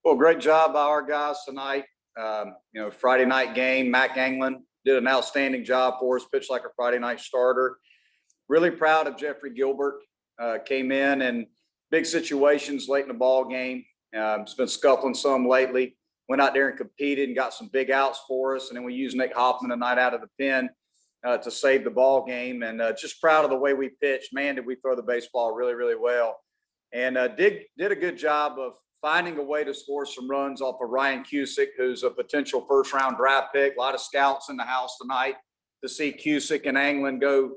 Well, great job by our guys tonight. Friday night game, Mack Anglin did an outstanding job for us, pitched like a Friday night starter. Really proud of Jeffrey Gilbert. Came in and big situations late in the ball game. He's been scuffling some lately. Went out there and competed and got some big outs for us. And then we used Nick Hoffman tonight out of the pen to save the ball game. And just proud of the way we pitched. Man, did we throw the baseball really, really well. And did a good job of finding a way to score some runs off of Ryan Cusick, who's a potential first-round draft pick. A lot of scouts in the house tonight to see Cusick and Anglin go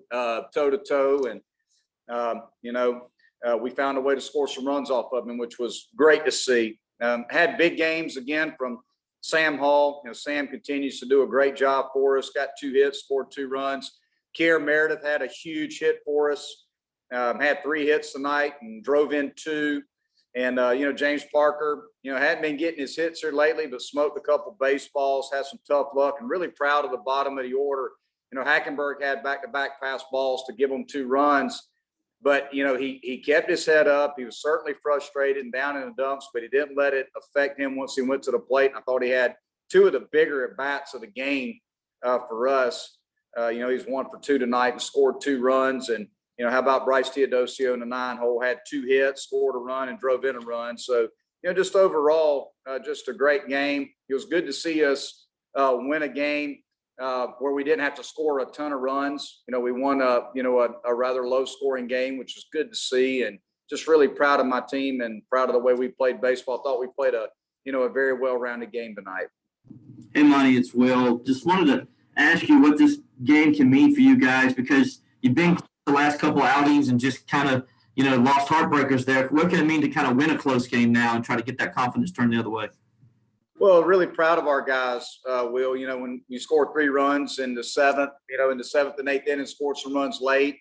toe-to-toe. And, we found a way to score some runs off of him, which was great to see. Had big games again from Sam Hall. Sam continues to do a great job for us. Got 2 hits, scored 2 runs. Kier Meredith had a huge hit for us. Had 3 hits tonight and drove in 2. And, James Parker, hadn't been getting his hits here lately, but smoked a couple baseballs, had some tough luck, and really proud of the bottom of the order. Hackenberg had back-to-back pass balls to give them 2 runs, but, he kept his head up. He was certainly frustrated and down in the dumps, but he didn't let it affect him once he went to the plate. And I thought he had 2 of the bigger at-bats of the game for us. He's 1 for 2 tonight and scored 2 runs. And, how about Bryce Teodosio in the 9-hole, had 2 hits, scored a run, and drove in a run. So, just overall, just a great game. It was good to see us win a game where we didn't have to score a ton of runs. We won a rather low-scoring game, which was good to see, and just really proud of my team and proud of the way we played baseball. I thought we played a very well-rounded game tonight. Hey, Monte, it's Will. Just wanted to ask you what this game can mean for you guys, because you've been the last couple outings and just kind of, lost heartbreakers there. What can it mean to kind of win a close game now and try to get that confidence turned the other way? Well, really proud of our guys, Will. When you scored 3 runs in the 7th, in the 7th and 8th inning, scored some runs late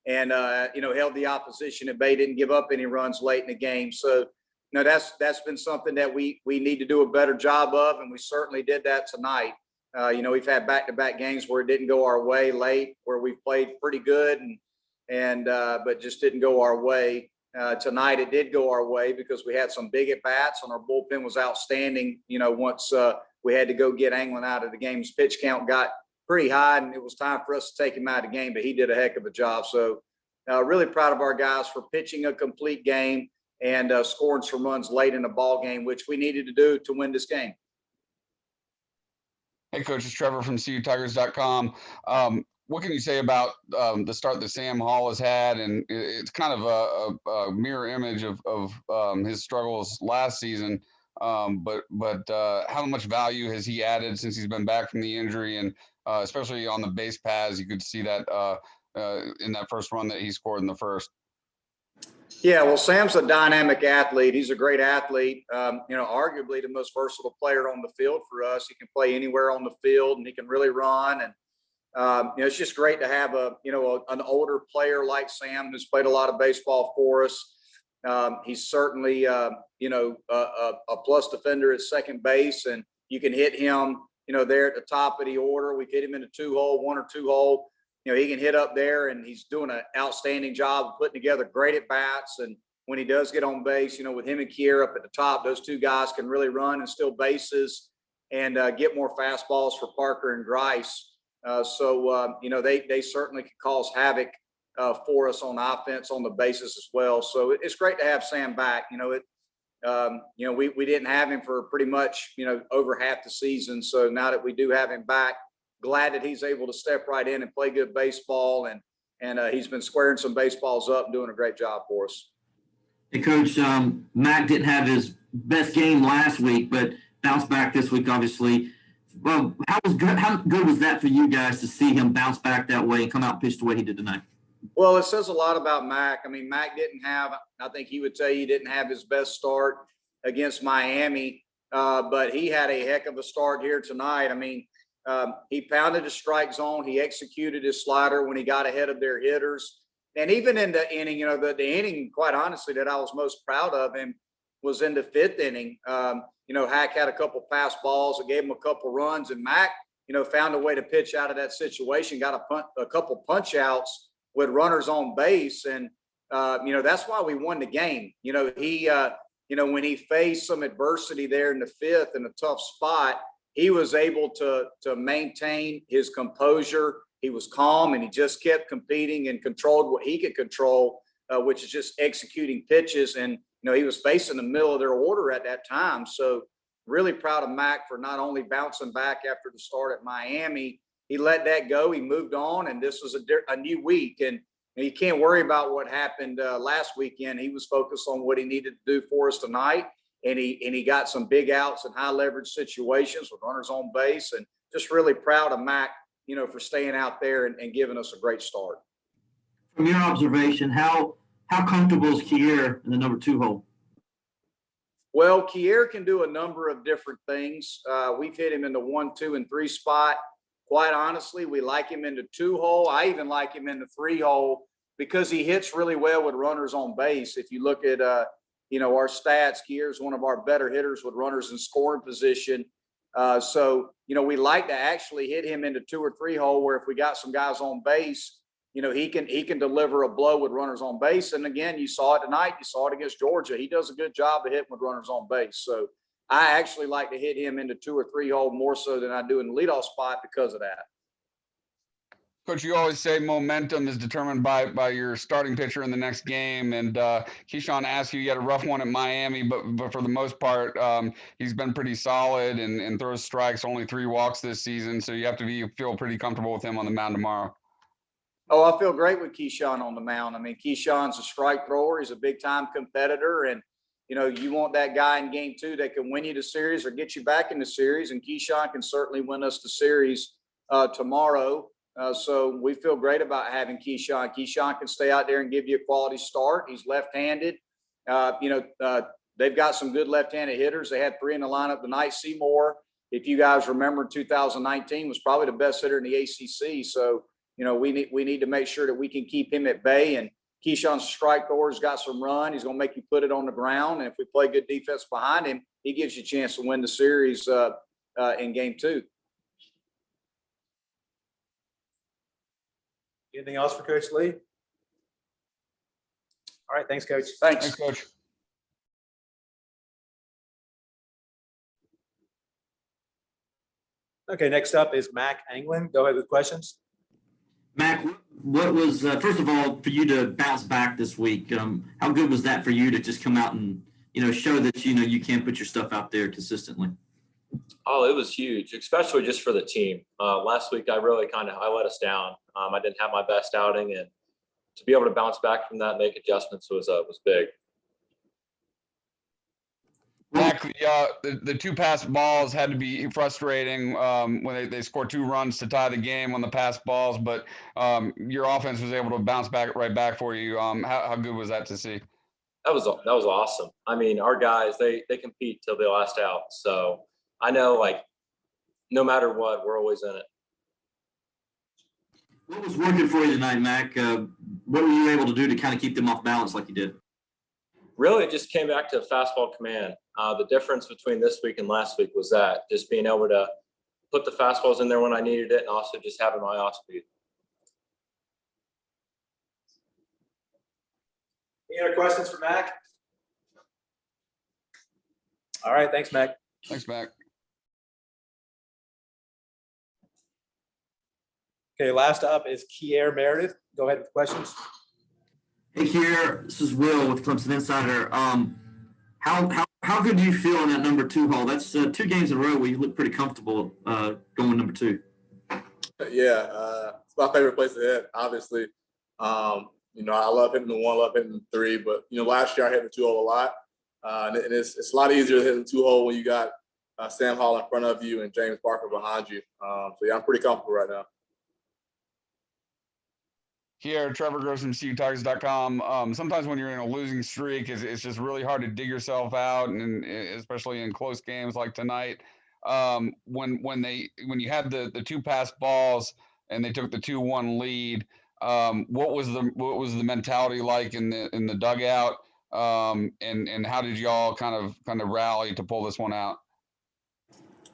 and, held the opposition at bay, didn't give up any runs late in the game. So, that's been something that we need to do a better job of, and we certainly did that tonight. We've had back-to-back games where it didn't go our way late, where we played pretty good but just didn't go our way. Tonight it did go our way because we had some big at-bats and our bullpen was outstanding. Once we had to go get Anglin out of the game, his pitch count got pretty high and it was time for us to take him out of the game, but he did a heck of a job. So really proud of our guys for pitching a complete game and scoring some runs late in the ball game, which we needed to do to win this game. Hey, Coach, it's Trevor from CUTigers.com. What can you say about the start that Sam Hall has had? And it's kind of a mirror image of his struggles last season. But how much value has he added since he's been back from the injury? And especially on the base paths, you could see that in that first run that he scored in the first. Yeah, well, Sam's a dynamic athlete. He's a great athlete. Arguably the most versatile player on the field for us. He can play anywhere on the field, and he can really run. And it's just great to have an older player like Sam who's played a lot of baseball for us. He's certainly a plus defender at second base, and you can hit him there at the top of the order. We've hit him in a 2-hole, 1 or 2-hole. He can hit up there, and he's doing an outstanding job of putting together great at bats. And when he does get on base, with him and Kier up at the top, those 2 guys can really run and steal bases and get more fastballs for Parker and Grice. They certainly can cause havoc for us on offense on the bases as well. So it's great to have Sam back. We didn't have him for pretty much, over half the season. So now that we do have him back, glad that he's able to step right in and play good baseball. And he's been squaring some baseballs up and doing a great job for us. Hey, Coach, Mack didn't have his best game last week, but bounced back this week, obviously. Well, how good was that for you guys to see him bounce back that way and come out and pitch the way he did tonight? Well, it says a lot about Mack. I mean, Mack I think he would tell you he didn't have his best start against Miami, but he had a heck of a start here tonight. I mean, he pounded the strike zone. He executed his slider when he got ahead of their hitters. And even in the inning, the inning, quite honestly, that I was most proud of him was in the 5th inning. Hack had a couple pass balls that gave him a couple runs, and Mack, found a way to pitch out of that situation, got a couple punch outs with runners on base. And, that's why we won the game. He when he faced some adversity there in the fifth in a tough spot, he was able to maintain his composure. He was calm and he just kept competing and controlled what he could control, which is just executing pitches. And, he was facing the middle of their order at that time. So really proud of Mack for not only bouncing back after the start at Miami, he let that go. He moved on, and this was a new week. And you can't worry about what happened last weekend. He was focused on what he needed to do for us tonight. And he got some big outs in high leverage situations with runners on base, and just really proud of Mack, for staying out there and giving us a great start. From your observation, how comfortable is Kier in the number 2 hole? Well, Kier can do a number of different things. We've hit him in the 1, 2, and 3 spot. Quite honestly, we like him in the 2 hole. I even like him in the 3 hole because he hits really well with runners on base. If you look at our stats, Kier is one of our better hitters with runners in scoring position. So we like to actually hit him into 2 or 3 hole, where if we got some guys on base, he can deliver a blow with runners on base. And again, you saw it tonight. You saw it against Georgia. He does a good job of hitting with runners on base. So I actually like to hit him into 2 or 3 hole more so than I do in the leadoff spot because of that. Coach, you always say momentum is determined by your starting pitcher in the next game. And Keyshawn asked you had a rough one at Miami, but for the most part, he's been pretty solid and throws strikes, only 3 walks this season. So you have to feel pretty comfortable with him on the mound tomorrow. Oh, I feel great with Keyshawn on the mound. I mean, Keyshawn's a strike thrower. He's a big-time competitor. And, you want that guy in game 2 that can win you the series or get you back in the series. And Keyshawn can certainly win us the series tomorrow. So we feel great about having Keyshawn. Keyshawn can stay out there and give you a quality start. He's left-handed. They've got some good left-handed hitters. They had 3 in the lineup tonight. Seymour, if you guys remember, 2019 was probably the best hitter in the ACC. So, we need to make sure that we can keep him at bay. And Keyshawn's strike thrower has got some run. He's going to make you put it on the ground. And if we play good defense behind him, he gives you a chance to win the series in game 2. Anything else for Coach Lee? All right, thanks, Coach. Thanks, Coach. Okay, next up is Mack Anglin. Go ahead with questions. Mack, what was first of all for you to bounce back this week? How good was that for you to just come out and show that you can put your stuff out there consistently? Oh, it was huge, especially just for the team. Last week, I really I let us down. I didn't have my best outing, and to be able to bounce back from that, and make adjustments was big. Mack, the 2 pass balls had to be frustrating when they scored 2 runs to tie the game on the pass balls, but your offense was able to bounce right back for you. How good was that to see? That was awesome. I mean, our guys, they compete till the last out. So I know, no matter what, we're always in it. What was working for you tonight, Mack? What were you able to do to kind of keep them off balance like you did? Really, it just came back to fastball command. The difference between this week and last week was that just being able to put the fastballs in there when I needed it, and also just having my off speed. Any other questions for Mack? All right, thanks, Mack. Thanks, Mack. Okay, last up is Kier Meredith. Go ahead with questions. Hey, Kier, this is Will with Clemson Insider. How good do you feel in that number 2 hole? That's 2 games in a row where you look pretty comfortable going number 2. Yeah, it's my favorite place to hit, obviously. I love hitting the 1, love hitting the 3, but last year I hit the 2 hole a lot, and it's a lot easier to hit the 2 hole when you got Sam Hall in front of you and James Barker behind you. So yeah, I'm pretty comfortable right now. Here, Trevor Gross from CUTigers.com. Sometimes when you're in a losing streak, it's just really hard to dig yourself out, and especially in close games like tonight. When you had the 2 pass balls and they took the 2-1 lead, what was the mentality like in the dugout, and how did y'all kind of rally to pull this one out?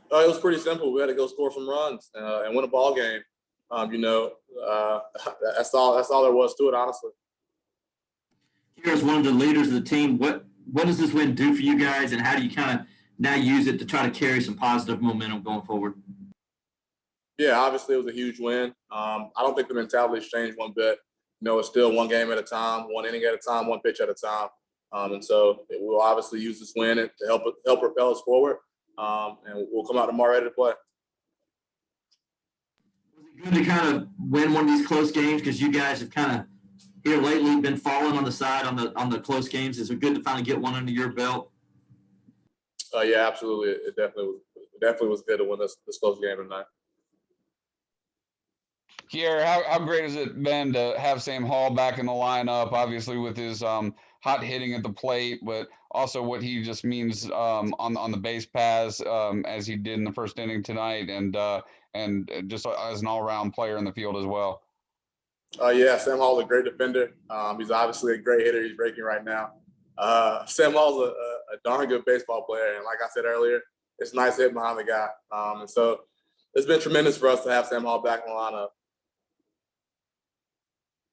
It was pretty simple. We had to go score some runs and win a ball game. That's all there was to it, honestly. Here as one of the leaders of the team, what what does this win do for you guys, and how do you kind of now use it to try to carry some positive momentum going forward? Yeah, obviously it was a huge win. I don't think the mentality's changed one bit. You know, it's still one game at a time, one inning at a time, one pitch at a time. And so we'll obviously use this win to help propel us forward. And we'll come out tomorrow ready to play. Was it good to kind of win one of these close games, because you guys have kind of here lately been falling on the side on the close games? Is it good to finally get one under your belt? Yeah, absolutely. It definitely was good to win this close game tonight. Kier, how great has it been to have Sam Hall back in the lineup, obviously with his hot hitting at the plate, but also what he just means on the base paths as he did in the first inning tonight, and just as an all-around player in the field as well. Yeah, Sam Hall's a great defender. He's obviously a great hitter. He's breaking right now. Sam Hall's a darn good baseball player, and like I said earlier, it's nice hitting behind the guy. And so it's been tremendous for us to have Sam Hall back in the lineup.